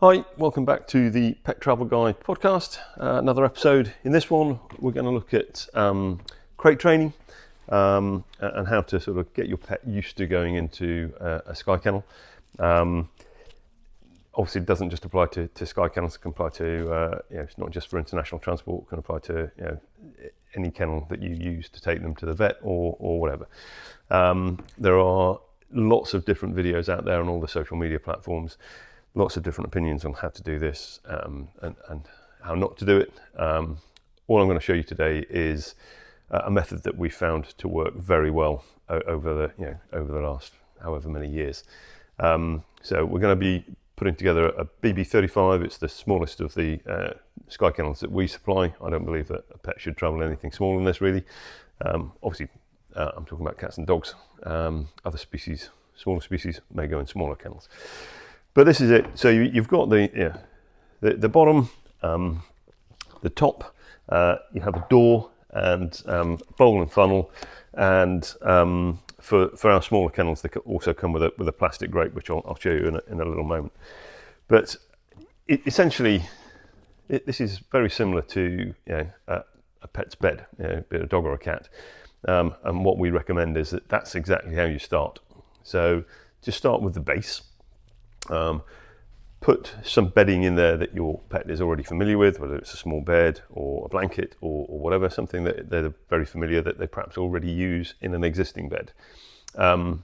Hi, welcome back to the Pet Travel Guide podcast. Another episode. In this one, we're going to look at crate training and how to sort of get your pet used to going into a Sky Kennel. Obviously, it doesn't just apply to Sky Kennels. It can apply to, it's not just for international transport. It can apply to any kennel that you use to take them to the vet or whatever. There are lots of different videos out there on all the social media platforms. Lots of different opinions on how to do this and how not to do it. All I'm going to show you today is a method that we found to work very well over the last however many years. So we're going to be putting together a BB35. It's the smallest of the Sky Kennels that we supply. I don't believe that a pet should travel anything smaller than this, really. Obviously, I'm talking about cats and dogs. Other species, smaller species, may go in smaller kennels. But this is it. So you've got the bottom, the top. You have a door and bowl and funnel, and for our smaller kennels, they also come with a plastic grate, which I'll show you in a little moment. But essentially, this is very similar to a pet's bed, be it a dog or a cat. And what we recommend is that's exactly how you start. So just start with the base. Put some bedding in there that your pet is already familiar with, whether it's a small bed or a blanket or whatever, something that they're very familiar, that they perhaps already use in an existing bed. And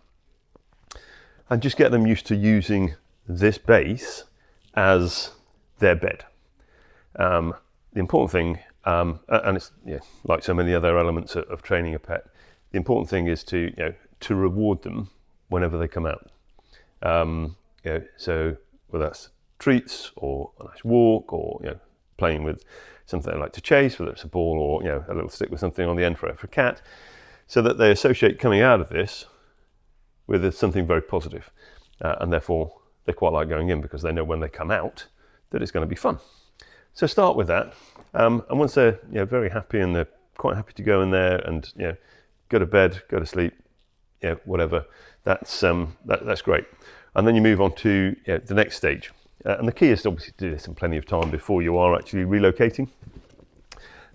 just get them used to using this base as their bed. The important thing, and it's like so many other elements of training a pet, the important thing is to reward them whenever they come out. So whether that's treats or a nice walk or playing with something they like to chase, whether it's a ball or a little stick with something on the end for a cat, so that they associate coming out of this with something very positive, and therefore they quite like going in because they know when they come out that it's going to be fun. So start with that, and once they're very happy and they're quite happy to go in there and go to bed, go to sleep, whatever, that's great. And then you move on to the next stage. And the key is to obviously do this in plenty of time before you are actually relocating.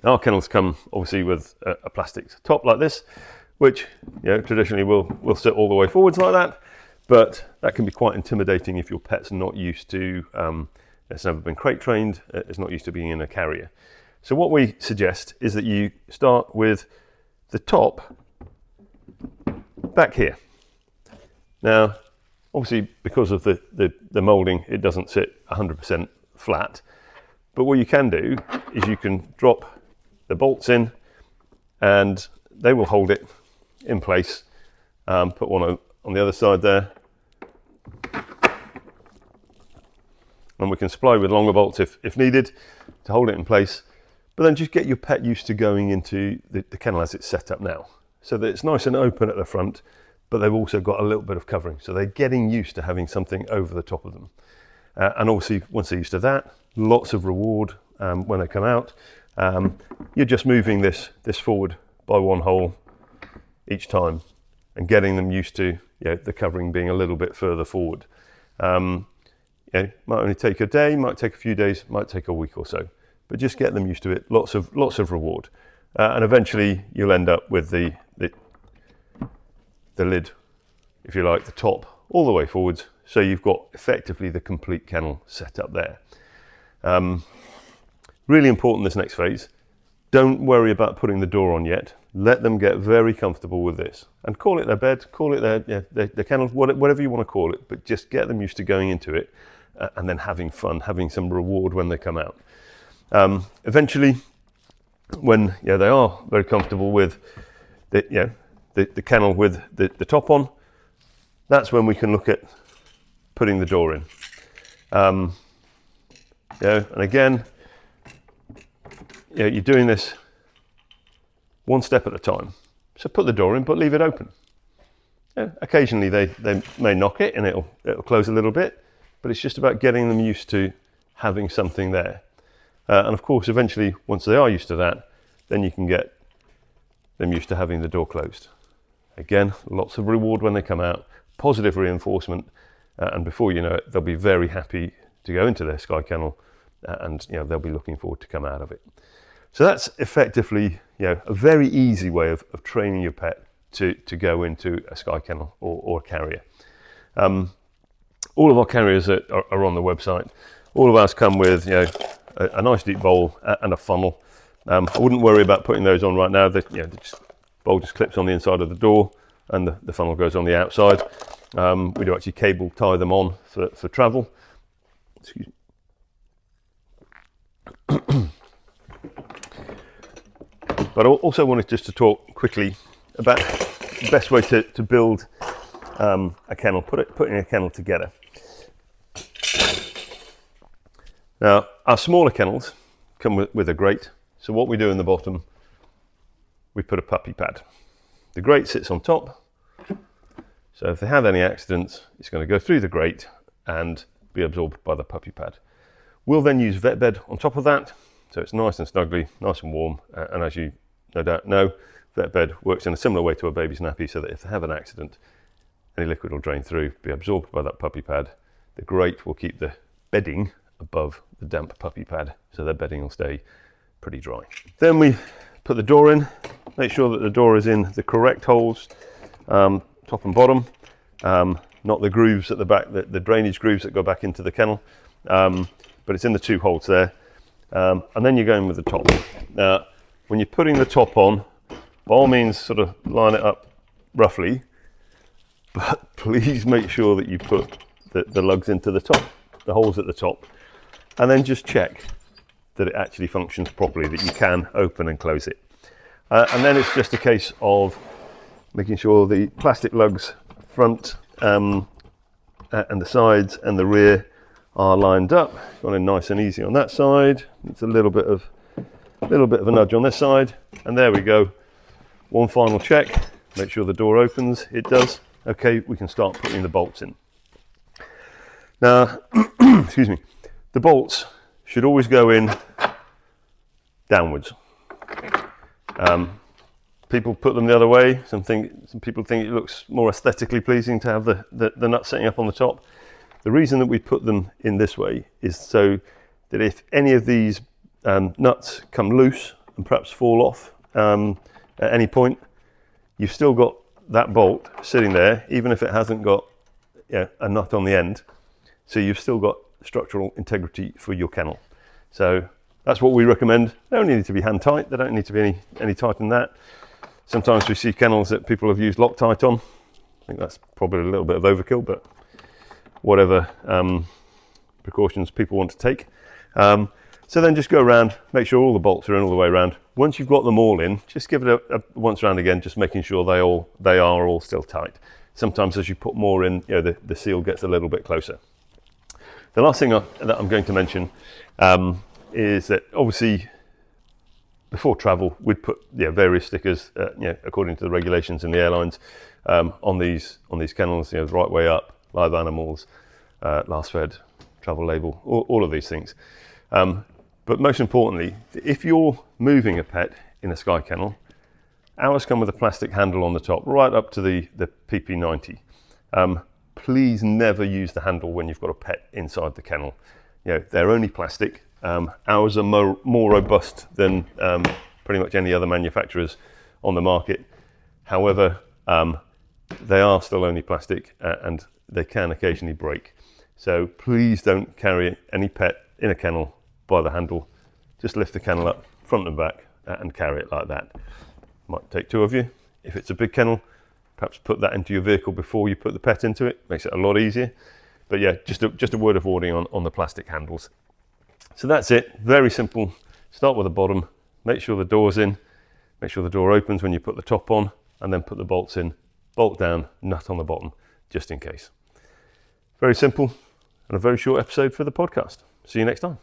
Now, our kennels come obviously with a plastic top like this, which traditionally will sit all the way forwards like that. But that can be quite intimidating if your pet's not used to, it's never been crate trained, it's not used to being in a carrier. So what we suggest is that you start with the top back here. Now, obviously, because of the moulding, it doesn't sit 100% flat. But what you can do is you can drop the bolts in and they will hold it in place. Put one on the other side there. And we can supply with longer bolts if needed to hold it in place. But then just get your pet used to going into the kennel as it's set up now, so that it's nice and open at the front, but they've also got a little bit of covering. So they're getting used to having something over the top of them. And obviously, once they're used to that, lots of reward when they come out. You're just moving this forward by one hole each time and getting them used to the covering being a little bit further forward. Might only take a day, might take a few days, might take a week or so, but just get them used to it. Lots of reward. And eventually you'll end up with the lid, if you like, the top all the way forwards, so you've got effectively the complete kennel set up there. Really important, this next phase, don't worry about putting the door on yet. Let them get very comfortable with this and call it their bed, call it their kennel, whatever you want to call it, but just get them used to going into it and then having fun, having some reward when they come out. Eventually, when they are very comfortable with the kennel with the top on, that's when we can look at putting the door in. And again, you're doing this one step at a time. So put the door in, but leave it open. Occasionally they may knock it and it'll close a little bit, but it's just about getting them used to having something there. And of course, eventually, once they are used to that, then you can get them used to having the door closed. Again, lots of reward when they come out, positive reinforcement, and before you know it, they'll be very happy to go into their Sky Kennel, and they'll be looking forward to come out of it. So that's effectively a very easy way of training your pet to go into a Sky Kennel or a carrier. All of our carriers are on the website. All of ours come with a nice deep bowl and a funnel. I wouldn't worry about putting those on right now. The bowl just clips on the inside of the door, and the funnel goes on the outside. We do actually cable tie them on for travel. Excuse me. But I also wanted just to talk quickly about the best way to build a kennel, putting a kennel together. Now, our smaller kennels come with a grate. So what we do in the bottom, we put a puppy pad. The grate sits on top. So if they have any accidents, it's going to go through the grate and be absorbed by the puppy pad. We'll then use vet bed on top of that. So it's nice and snuggly, nice and warm. And as you no doubt know, vet bed works in a similar way to a baby's nappy, so that if they have an accident, any liquid will drain through, be absorbed by that puppy pad. The grate will keep the bedding above the damp puppy pad, so their bedding will stay pretty dry. Then we put the door in, make sure that the door is in the correct holes, top and bottom, not the grooves at the back, the drainage grooves that go back into the kennel, but it's in the two holes there. And then you're going with the top. Now, when you're putting the top on, by all means sort of line it up roughly, but please make sure that you put the lugs into the top, the holes at the top, and then just check that it actually functions properly, that you can open and close it. And then it's just a case of making sure the plastic lugs front and the sides and the rear are lined up. Gone in nice and easy on that side. It's a little bit of a nudge on this side, and there we go. One final check, make sure the door opens. It does. Okay, we can start putting the bolts in. Now, excuse me, the bolts should always go in downwards. People put them the other way. Some people think it looks more aesthetically pleasing to have the nut sitting up on the top. The reason that we put them in this way is so that if any of these nuts come loose and perhaps fall off at any point, you've still got that bolt sitting there, even if it hasn't got a nut on the end. So you've still got structural integrity for your kennel. So that's what we recommend. They don't need to be hand tight. They don't need to be any tighter than that. Sometimes we see kennels that people have used Loctite on. I think that's probably a little bit of overkill, but whatever precautions people want to take. So then just go around, make sure all the bolts are in all the way around. Once you've got them all in, just give it a once around again, just making sure they are all still tight. Sometimes as you put more in, the seal gets a little bit closer. The last thing that I'm going to mention is that obviously before travel, we'd put various stickers, according to the regulations in the airlines, on these kennels, the right way up, live animals, last fed, travel label, all of these things. But most importantly, if you're moving a pet in a Sky Kennel, ours come with a plastic handle on the top, right up to the PP90. Please never use the handle when you've got a pet inside the kennel. They're only plastic. Ours are more robust than pretty much any other manufacturers on the market. However, they are still only plastic and they can occasionally break. So please don't carry any pet in a kennel by the handle. Just lift the kennel up front and back and carry it like that. Might take two of you. If it's a big kennel, perhaps put that into your vehicle before you put the pet into it. Makes it a lot easier. But yeah, just a word of warning on the plastic handles. So that's it, very simple. Start with the bottom, make sure the door's in, make sure the door opens when you put the top on, and then put the bolts in, bolt down, nut on the bottom, just in case. Very simple, and a very short episode for the podcast. See you next time.